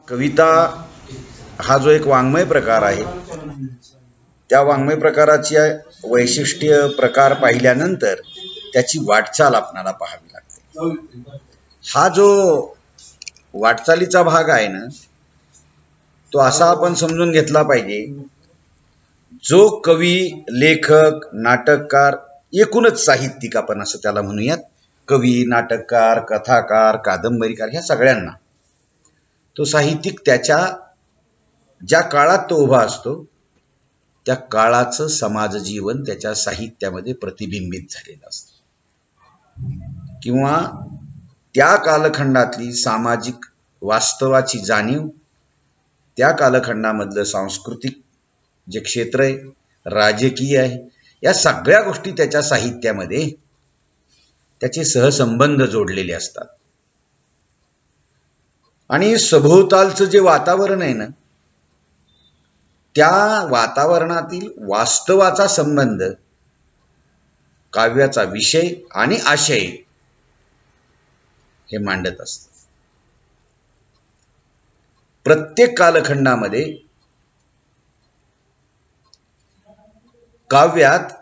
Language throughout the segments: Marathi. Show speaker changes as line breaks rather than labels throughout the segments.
कविता हा जो एक वाङ्मय प्रकार आहे, त्या वाङ्मय प्रकाराची वैशिष्ट्य प्रकार पाहिल्यानंतर त्याची वाटचाल आपल्याला पाहावी लागते. हा जो वाटचालीचा भाग आहे ना, तो असा आपण समजून घेतला पाहिजे, जो कवी, लेखक, नाटककार, एकूणच साहित्यिक आपण असं त्याला म्हणूयात, कवी, नाटककार, कथाकार, कादंबरीकार, ह्या सगळ्यांना तो साहित्यिक त्याच्या ज्या काळात तो उभा असतो त्या काळाचं समाज जीवन त्याच्या साहित्यामध्ये प्रतिबिंबित झालेलं असतं, किंवा त्या कालखंडातली सामाजिक वास्तवाची जाणीव, त्या कालखंडामधलं सांस्कृतिक जे क्षेत्र आहे, राजकीय आहे, या सगळ्या गोष्टी त्याच्या साहित्यामध्ये त्याचे सहसंबंध जोडलेले असतात. आणि सभोवतालचं जे वातावरण आहे ना, त्या वातावरणातील वास्तवाचा संबंध काव्याचा विषय आणि आशय हे मांडत असतं. प्रत्येक कालखंडामध्ये काव्यात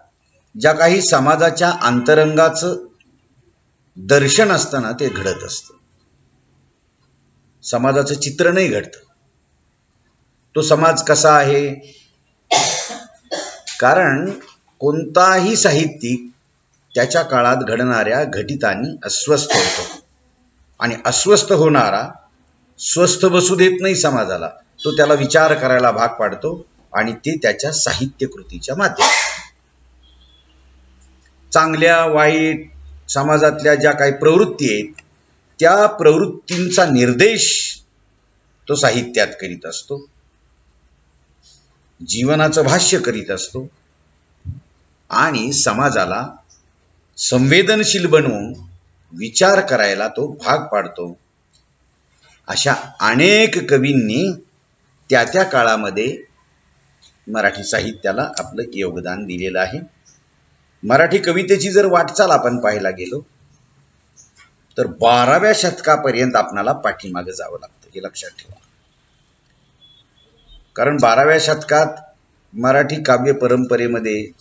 ज्या काही समाजाच्या अंतरंगाचं दर्शन असतं ना, ते घडत असतं. समाजाचं चित्र नाही घडतं. तो समाज कसा आहे, कारण कोणताही साहित्यिक त्याच्या काळात घडणाऱ्या घटितांनी अस्वस्थ होतो, आणि अस्वस्थ होणारा स्वस्थ बसू देत नाही समाजाला. तो त्याला विचार करायला भाग पाडतो, आणि ते त्याच्या साहित्य कृतीच्या माध्यमातून चांगल्या वाईट समाजातल्या ज्या काही प्रवृत्ती आहेत, त्या प्रवृत्तींचा निर्देश तो साहित्यात करीत असतो, जीवनाचं भाष्य करीत असतो, आणि समाजाला संवेदनशील बनवून विचार करायला तो भाग पाडतो. अशा अनेक कवींनी त्या त्या काळामध्ये मराठी साहित्याला आपलं योगदान दिलेलं आहे. मराठी कवितेची जर वाटचाल आपण पाहायला गेलो तर 12व्या शतकापर्यंत आपणाला पाठीमागे जावं लागतं, हे लक्षात ठेवा. कारण 12व्या शतकात मराठी काव्य परंपरेमध्ये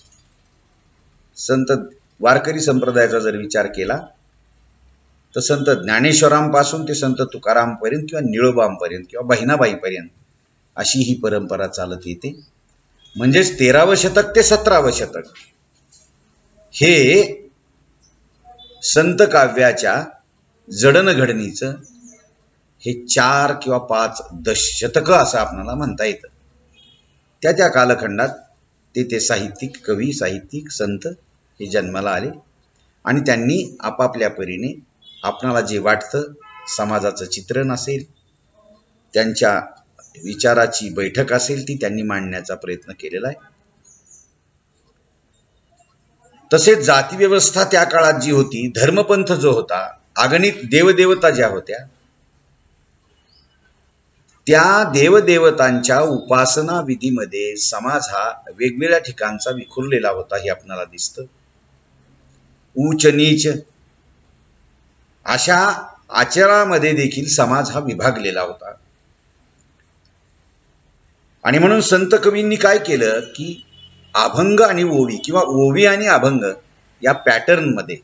संत वारकरी संप्रदायाचा जर विचार केला तर संत ज्ञानेश्वरांपासून ते संत तुकारामपर्यंत किंवा निळोबांपर्यंत किंवा बहिणाबाईपर्यंत अशी ही परंपरा चालत येते. म्हणजेच 13वं शतक ते 17वं शतक हे संत काव्याच्या जडणघडणीचं हे 4 किंवा 5 दशशतकं असं आपल्याला म्हणता येतं. त्या त्या कालखंडात ते साहित्यिक, कवी, साहित्यिक, संत हे जन्माला आले, आणि त्यांनी आपापल्या परीने आपणाला जे वाटतं, समाजाचं चित्रण असेल, त्यांच्या विचाराची बैठक असेल, ती त्यांनी मांडण्याचा प्रयत्न केलेला आहे. तसेच जातीव्यवस्था त्या काळात जी होती, धर्मपंथ जो होता, अगणित देवदेवता ज्या होत्या, त्या देवदेवतांच्या उपासना विधीमध्ये समाज हा वेगवेगळ्या ठिकाणचा विखुरलेला होता, हे आपल्याला दिसतं. उच्च नीच अशा आचारामध्ये देखील समाज हा विभागलेला होता. आणि म्हणून संत कवींनी काय केलं की अभंग आणि ओवी, किंवा ओवी आणि अभंग या पॅटर्नमध्ये,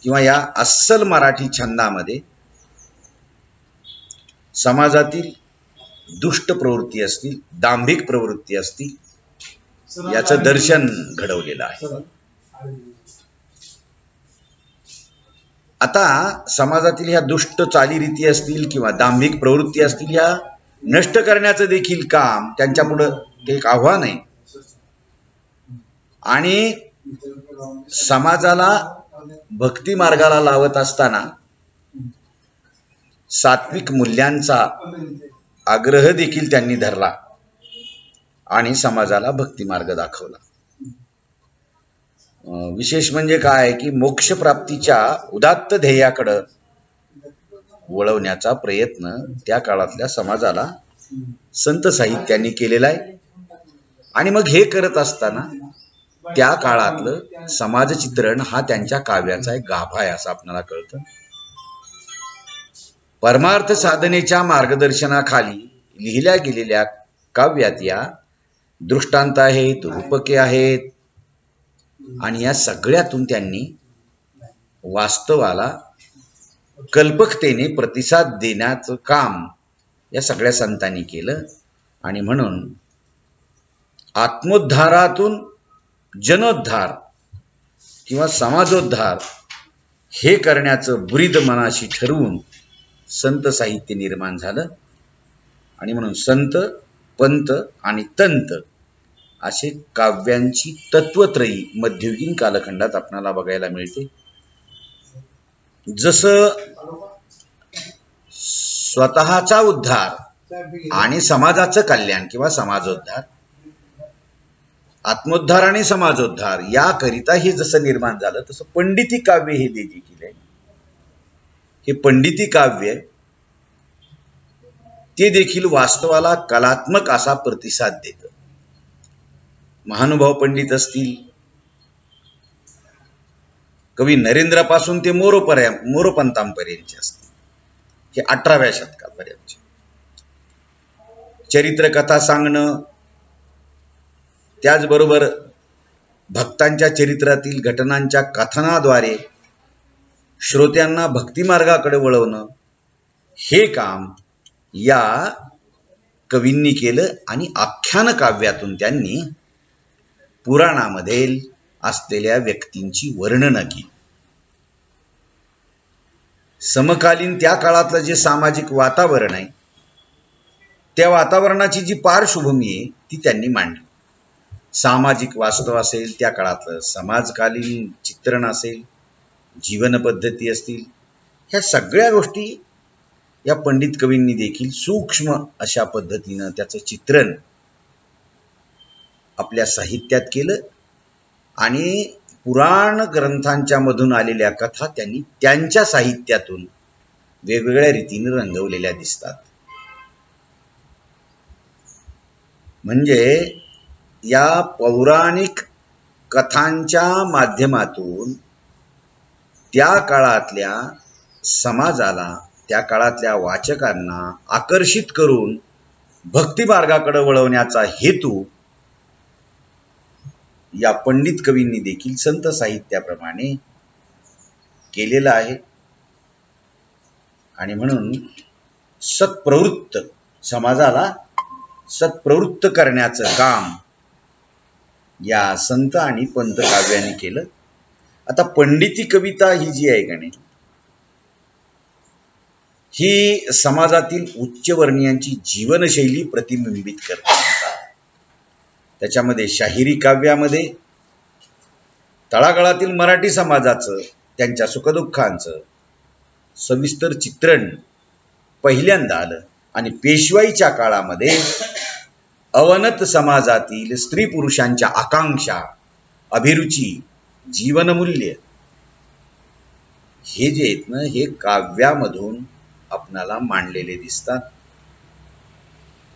किंवा या अस्सल मराठी छंदामध्ये समाजातील दुष्ट प्रवृत्ती असतील, दांभिक प्रवृत्ती असतील, याचं दर्शन घडवलेलं आहे. आता समाजातील ह्या दुष्ट चालीरीती असतील किंवा दांभिक प्रवृत्ती असतील, ह्या नष्ट करण्याचं देखील काम त्यांच्यापुढं ते एक आव्हान आहे. आणि समाजाला भक्ती मार्गाला लावत असताना सात्विक मूल्यांचा आग्रह देखील त्यांनी धरला आणि समाजाला भक्ती मार्ग दाखवला. विशेष म्हणजे काय की मोक्षप्राप्तीच्या उदात्त ध्येयाकडे वळवण्याचा प्रयत्न त्या काळातल्या समाजाला संत साहित्यांनी केलेला आहे. आणि मग हे करत असताना त्या काळातलं समाजचित्रण हा त्यांच्या काव्याचा एक गाभा आहे असं आपल्याला कळतं. परमार्थ साधनेच्या मार्गदर्शनाखाली लिहिल्या गेलेल्या काव्यात या दृष्टांत आहेत, रूपके आहेत, आणि या सगळ्यातून त्यांनी वास्तवाला कल्पकतेने प्रतिसाद देण्याचं काम या सगळ्या संतांनी केलं. आणि म्हणून आत्मोद्धारातून जनोद्धार किंवा समाजोद्धार हे करण्याचं ब्रीद मनाशी ठरवून संत साहित्य निर्माण झालं. आणि म्हणून संत, पंत आणि तंत असे काव्यांची तत्वत्रयी मध्ययुगीन कालखंडात आपल्याला बघायला मिळते. जसं स्वतःचा उद्धार आणि समाजाचं कल्याण किंवा समाजोद्धार, आत्मोद्धार आणि समाजोद्धार याकरिता हे जसं निर्माण झालं, तसं पंडिती काव्य हे देखील आहे. हे पंडिती काव्य ते देखील वास्तवाला कलात्मक असा प्रतिसाद देतं. महानुभाव पंडित असतील, कवी नरेंद्रापासून ते मोरोपंतांपर्यंतचे असतील, हे 18व्या शतकापर्यंतचे चरित्रकथा सांगणं, त्याचबरोबर भक्तांच्या चरित्रातील घटनांच्या कथनाद्वारे श्रोत्यांना भक्तिमार्गाकडे वळवणं, हे काम या कवींनी केलं. आणि आख्यान काव्यातून त्यांनी पुराणामध्ये असलेल्या व्यक्तींची वर्णनं केली. समकालीन त्या काळातलं जे सामाजिक वातावरण आहे, त्या वातावरणाची जी पार्श्वभूमी आहे ती त्यांनी मांडली. सामाजिक वास्तव असेल, त्या काळातलं समाजकालीन चित्रण असेल, जीवन पद्धती असतील, ह्या सगळ्या गोष्टी या पंडित कवींनी देखील सूक्ष्म अशा पद्धतीनं त्याचं चित्रण आपल्या साहित्यात केलं. आणि पुराण ग्रंथांच्या मधून आलेल्या कथा त्यांनी त्यांच्या साहित्यातून वेगवेगळ्या रीतीने रंगवलेल्या दिसतात. म्हणजे या पौराणिक कथांच्या माध्यमातून त्या काळातल्या समाजाला, त्या काळातल्या वाचकांना आकर्षित करून भक्ती मार्गाकडे वळवण्याचा हेतू या पंडित कवींनी देखील संत साहित्याप्रमाणे केलेला आहे. आणि म्हणून सत्प्रवृत्त समाजाला सत्प्रवृत्त करण्याचं काम या संत आणि पंत काव्याने केलं. आता पंडिती कविता ही जी आहे का नाही, ही समाजातील उच्चवर्णीयांची जीवनशैली प्रतिबिंबित करते. त्याच्यामध्ये शाहिरी काव्यामध्ये तळागाळातील मराठी समाजाचं, त्यांच्या सुखदुःखांचं सविस्तर चित्रण पहिल्यांदा आलं. आणि पेशवाईच्या काळामध्ये अवनत समाजातील स्त्री पुरुषांच्या आकांक्षा, अभिरुची, जीवनमूल्य हे जे आहेत ना, हे काव्यामधून आपणाला मांडलेले दिसतात.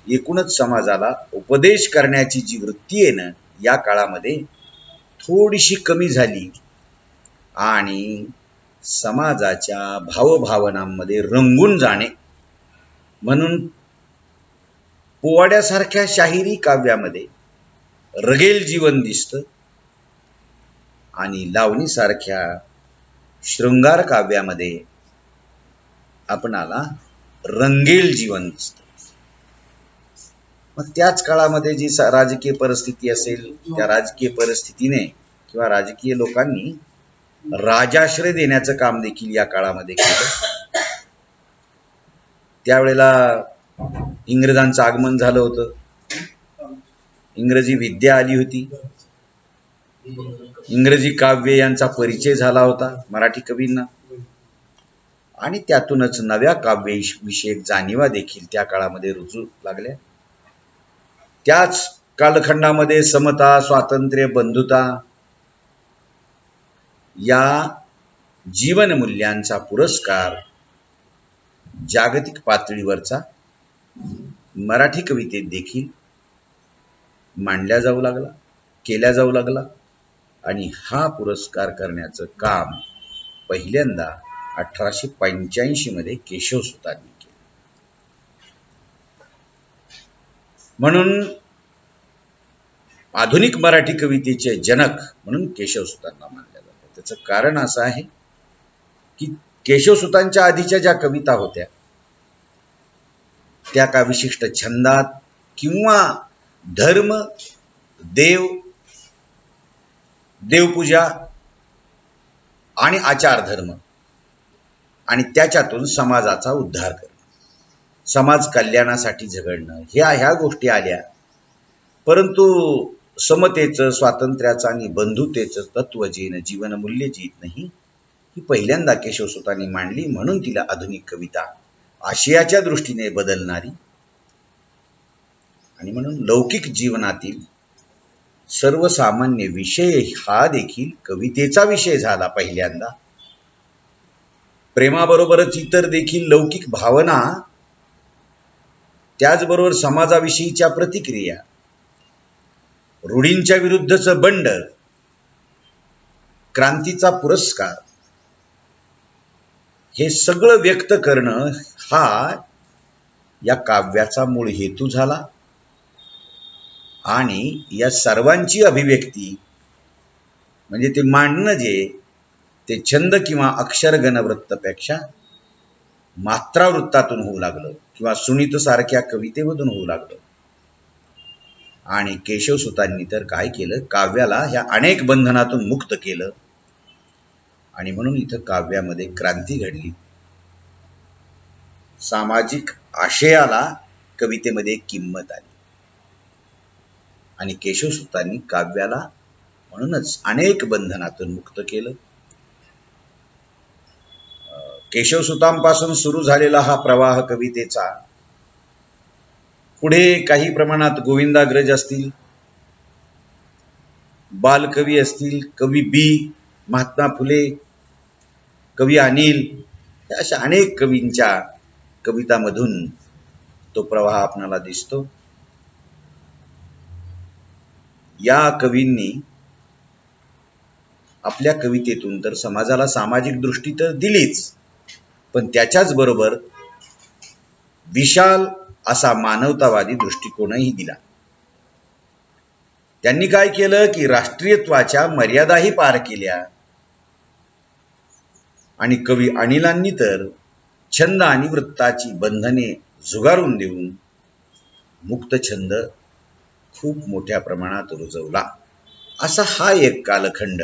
एकूणच समाजाला उपदेश करण्याची जी वृत्ती आहे ना, या काळामध्ये थोडीशी कमी झाली. आणि समाजाच्या भावभावनांमध्ये रंगून जाणे म्हणून पोवाड्यासारख्या शाहिरी काव्यामध्ये रगेल जीवन दिसतं. आणि लावणीसारख्या शृंगार काव्यामध्ये आपणाला रंगेल जीवन दिसतं. मग त्याच काळामध्ये जी राजकीय परिस्थिती असेल, त्या राजकीय परिस्थितीने किंवा राजकीय लोकांनी राजाश्रय देण्याचं काम देखील या काळामध्ये केलं. त्यावेळेला इंग्रजांचं आगमन झालं होतं, इंग्रजी विद्या आली होती, इंग्रजी काव्य यांचा परिचय झाला होता मराठी कवींना. आणि त्यातूनच नव्या काव्यविषयक जाणीवा देखील त्या काळामध्ये रुजू लागल्या. त्याच कालखंडामध्ये समता, स्वातंत्र्य, बंधुता या जीवनमूल्यांचा पुरस्कार जागतिक पातळीवरचा मराठी कवितेत देखील मांडल्या जाऊ लागला, केल्या जाऊ लागला. आणि हा पुरस्कार करण्याचं काम पहिल्यांदा 1885 मध्ये केशवसुतांनी केलं. म्हणून आधुनिक मराठी कवितेचे जनक म्हणून केशवसुतांना मानलं जातं. त्याचं कारण असं आहे की केशवसुतांच्या आधीच्या ज्या कविता होत्या त्या का विशिष्ट छंदात किंवा धर्म, देवपूजा आणि आचार धर्म आणि त्याच्यातून समाजाचा उद्धार करणं, समाज कल्याणासाठी झगडणं, ह्या गोष्टी आल्या. परंतु समतेचं, स्वातंत्र्याचं आणि बंधुतेचं तत्व जेन जीवनमूल्य जीत नाही ही पहिल्यांदा केशवसुतांनी मांडली. म्हणून तिला आधुनिक कविता, आशयाच्या दृष्टीने बदलणारी आणि म्हणून लौकिक जीवनातील सर्वसामान्य विषय हा देखील कवितेचा विषय झाला पहिल्यांदा. प्रेमाबरोबरच इतर देखील लौकिक भावना, त्याचबरोबर समाजाविषयीच्या प्रतिक्रिया, रूढींच्या विरुद्धचं बंड, क्रांतीचा पुरस्कार, हे सगळं व्यक्त करणं हा या काव्याचा मूळ हेतू झाला. आणि या सर्वांची अभिव्यक्ती म्हणजे ते मांडणं ते छंद किंवा अक्षरगणवृत्तपेक्षा मात्रावृत्तातून होऊ लागलं किंवा सुनीत सारख्या कवितेमधून होऊ लागलं. आणि केशवसुतांनी तर काय केलं, काव्याला ह्या अनेक बंधनातून मुक्त केलं. आणि म्हणून इथं काव्यामध्ये क्रांती घडली. सामाजिक आशयाला कवितेमध्ये किंमत आली आणि केशवसुतांनी काव्याला म्हणूनच अनेक बंधनातून मुक्त केलं. केशवसुतांपासून सुरू झालेला हा प्रवाह कवितेचा पुढे काही प्रमाणात गोविंदाग्रज असतील, बालकवी असतील, कवी बी, महात्मा फुले, कवी अनिल, अशा अनेक कवींच्या कवितामधून तो प्रवाह आपणाला दिसतो. या कवींनी आपल्या कवितेतून तर समाजाला सामाजिक दृष्टी तर दिलीच, पण त्याच्याच बरोबर विशाल असा मानवतावादी दृष्टिकोनही दिला. त्यांनी काय केलं की राष्ट्रीयत्वाच्या मर्यादाही पार केल्या. आणि कवी अनिलांनी तर छंद आणि वृत्ताची बंधने झुगारून देऊन मुक्त छंद खूप मोठ्या प्रमाणात रुजवला. असा हा एक कालखंड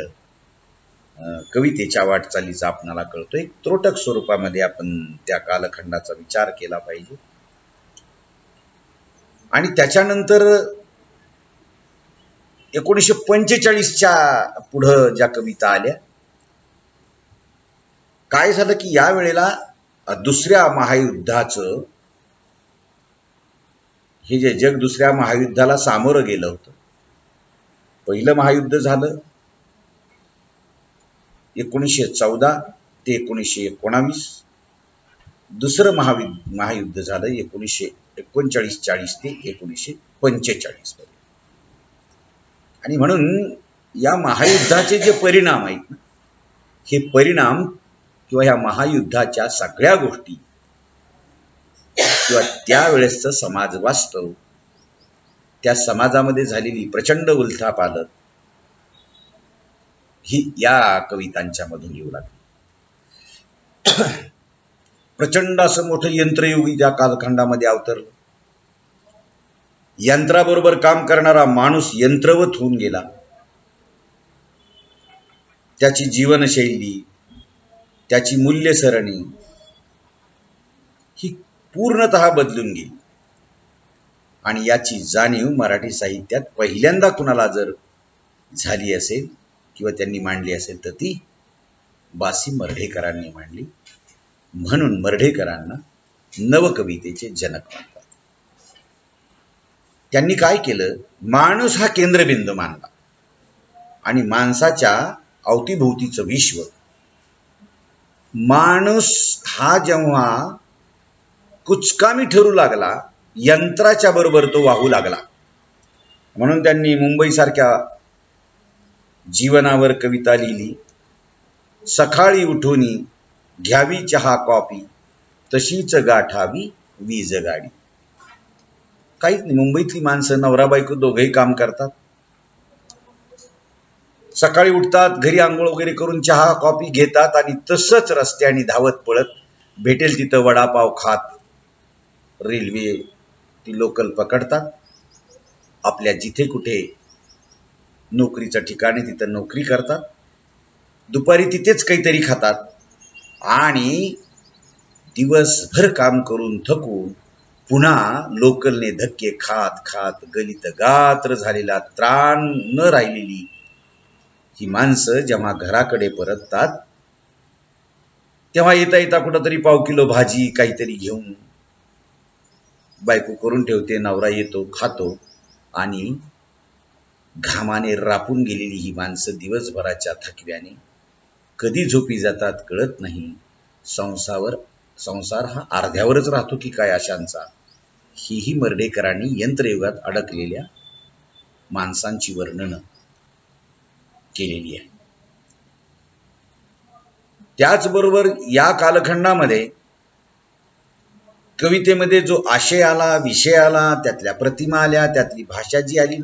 कवितेच्या वाटचालीचा आपणाला कळतो. एक त्रोटक स्वरूपामध्ये आपण त्या कालखंडाचा विचार केला पाहिजे. आणि त्याच्यानंतर 1945च्या पुढं ज्या कविता आल्या, काय झालं की या वेळेला दुसऱ्या महायुद्धाचं हे जे जग दुसऱ्या महायुद्धाला सामोरं गेलं होतं. पहिलं महायुद्ध झालं 1914 ते 1919, दुसरं महायुद्ध झालं 1939-40 ते 1945 पर्यंत. आणि म्हणून या महायुद्धाचे जे परिणाम आहेत, हे परिणाम किंवा या महायुद्धाच्या सगळ्या गोष्टी किंवा त्यावेळेसचं समाज वास्तव, त्या समाजामध्ये झालेली प्रचंड उलथापालथ ही या कवितांच्या मधून येऊ लागली. प्रचंड असं मोठं यंत्रयुगी त्या कालखंडामध्ये अवतरलं. यंत्राबरोबर काम करणारा माणूस यंत्रवत होऊन गेला. त्याची जीवनशैली, त्याची मूल्यसरणी ही पूर्णतः बदलून गेली. आणि याची जाणीव मराठी साहित्यात पहिल्यांदा कुणाला जर झाली असेल किंवा त्यांनी मांडली असेल तर ती बासी मर्ढेकरांनी मांडली. म्हणून मर्ढेकरांना नवकवितेचे जनक मानतात. त्यांनी काय केलं, माणूस हा केंद्रबिंदू मानला आणि माणसाच्या अवतीभोवतीचं विश्व, माणूस हा जेव्हा कुचकामी ठरू लागला, यंत्राच्या बरोबर तो वाहू लागला. म्हणून त्यांनी मुंबईसारख्या जीवनावर कविता लिहिली. सकाळी उठून घ्यावी चहा कॉफी तशीच गाठावी वीज गाडी. काहीच नाही. मुंबईतली माणसं नवरा बायको दोघेही काम करतात. सकाळी उठतात, घरी आंघोळ वगैरे करून चहा कॉफी घेतात आणि तसंच रस्त्याने धावत पळत भेटेल तिथं वडापाव खात रेल्वे ती लोकल पकडतात. आपल्या जिथे कुठे नोकरीचं ठिकाणी तिथं नोकरी करतात. दुपारी तिथेच काहीतरी खातात आणि दिवसभर काम करून थकून पुन्हा लोकलने धक्के खात खात गलित गात्र झालेला त्राण न राहिलेली ही माणसं जेव्हा घराकडे परततात तेव्हा येता येता कुठंतरी पाव किलो भाजी काहीतरी घेऊन बायको करून ठेवते, नवरा येतो, खातो आणि घामाने रापून गेलेली ही माणसं दिवसभराच्या थकव्याने कधी झोपी जातात कळत नाही. संसार हा अर्ध्यावरच राहतो की काय अशांचा. ही मर्ढेकरांनी यंत्रयुगात अडकलेल्या माणसांची वर्णनं केलेली आहे. त्याचबरोबर या कालखंडामध्ये कवितेमध्ये जो आशय आला, विषय आला, त्यातल्या प्रतिमा आल्या, त्यातली भाषा जी आली,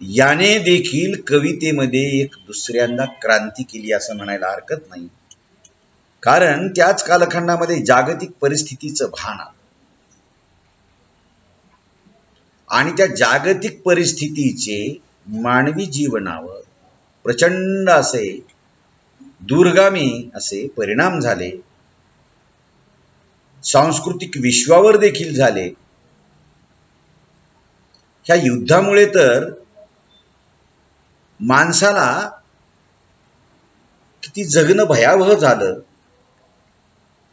याने देखील कवितेमध्ये एक दुसऱ्यांदा क्रांती केली असं म्हणायला हरकत नाही. कारण त्याच कालखंडामध्ये जागतिक परिस्थितीचं भान आलं आणि त्या जागतिक परिस्थितीचे मानवी जीवनावर प्रचंड असे दूरगामी असे परिणाम झाले. सांस्कृतिक विश्वावर देखील झाले. ह्या युद्धामुळे तर माणसाला किती जगणं भयावह झालं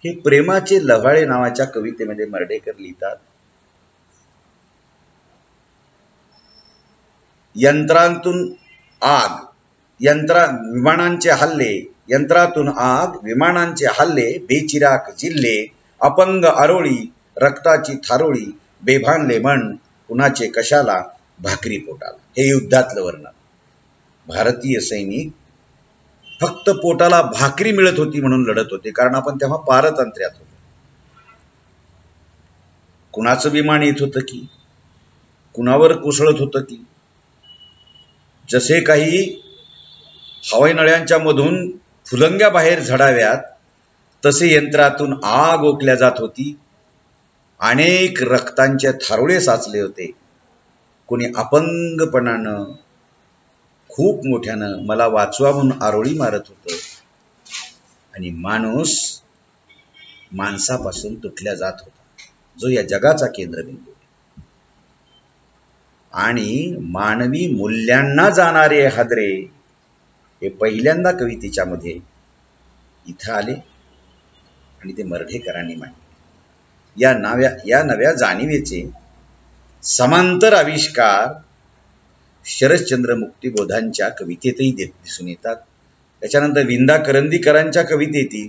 हे प्रेमाचे लव्हाळे नावाच्या कवितेमध्ये मर्ढेकर लिहितात. यंत्रांतून आग, विमानांचे हल्ले, यंत्रातून आग, विमानांचे हल्ले, बेचिराख जिल्हे, अपंग आरोळी, रक्ताची थारोळी, बेभानले मन, कुणाचे कशाला, भाकरी पोटाला. हे युद्धातलं वर्णन. भारतीय सैनिक फक्त पोटाला भाकरी मिळत होती म्हणून लढत होते, कारण आपण तेव्हा पारतंत्र्यात होतो. कुणाचं विमान येत होतं की, कुणावर कोसळत होतं की, जसे काही हवाई नळ्यांच्या मधून फुलंग्या बाहेर झडाव्यात तसे यंत्रातून आग ओकल्या जात होती. अनेक रक्तांचे थारोळे साचले होते. कोणी अपंगपणानं खूप मोठ्यानं मला वाचवा म्हणून आरोळी मारत होतं आणि माणूस माणसापासून तुटल्या जात होता, जो या जगाचा केंद्रबिंदू. आणि मानवी मूल्यांना जाणारे हादरे हे पहिल्यांदा कवितेच्या मध्ये इथं आले आणि ते मर्ढेकरांनी मांडले. या नव्या जाणीवेचे समांतर आविष्कार शरश्चंद्र मुक्तिबोधांच्या कवितेतही दिसून येतात. त्याच्यानंतर विंदा करंदीकरांच्या कवितेतील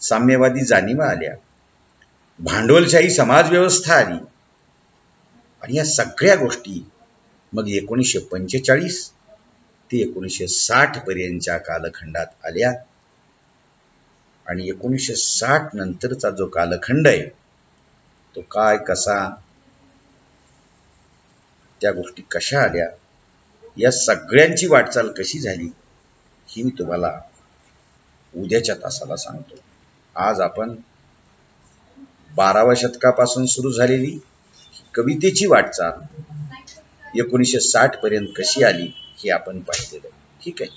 साम्यवादी जाणीवा आल्या, भांडवलशाही समाजव्यवस्था आली आणि या सगळ्या गोष्टी मग 1945 ते 1960 पर्यंतच्या कालखंडात आल्या. आणि 1960 नंतरचा जो कालखंड आहे तो काय, कसा, त्या गोष्टी कशा आल्या, या सगळ्यांची वाटचाल कशी झाली ही मी तुम्हाला उद्याच्या तासाला सांगतो. आज आपण 12व्या शतकापासून सुरू झालेली कवितेची वाटचाल 1960 पर्यंत कशी आली हे आपण पाहिलेलं. ठीक आहे.